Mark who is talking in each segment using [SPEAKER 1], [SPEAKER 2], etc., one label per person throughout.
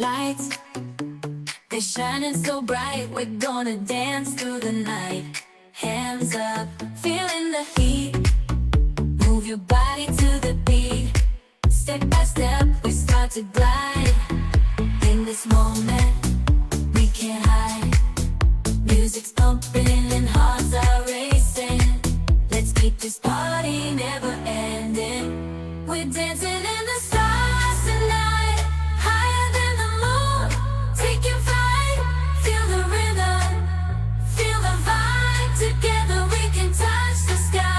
[SPEAKER 1] Lights, they're shining so bright. We're gonna dance through the night. Hands up, feeling the heat. Move your body to the beat. Step by step, we start to glide. In this moment, we can't hide. Music's pumping and hearts are racing. Let's keep this party never ending. We're dancing in the stars tonight, higher than the moon, taking flight. Feel the rhythm, feel the vibe. Together we can touch the sky.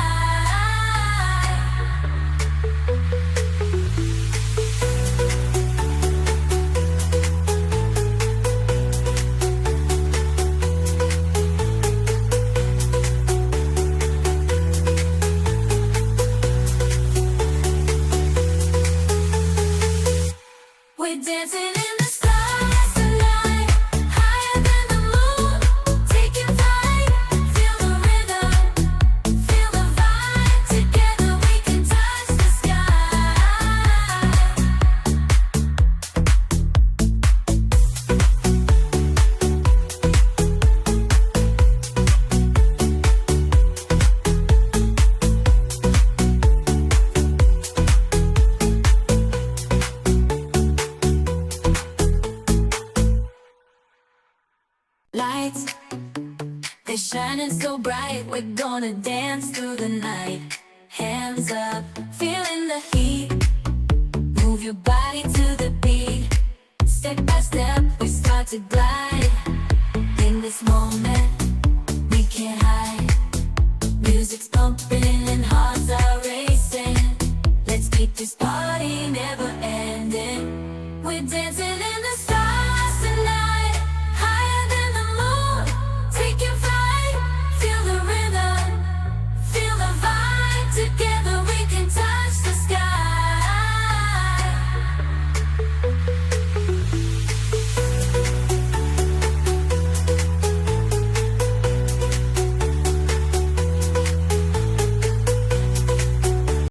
[SPEAKER 1] We're dancing in the stars tonight, higher than the moon, taking flight. Feel the rhythm, feel the vibe. Together we can touch the sky. Lights, they're shining so bright. We're gonna dance through the night. Hands up, feeling the heat. Move your body to the beat. Step by step, we start to glide. In this moment, we can't hide. Music's pumping and hearts are racing. Let's keep this party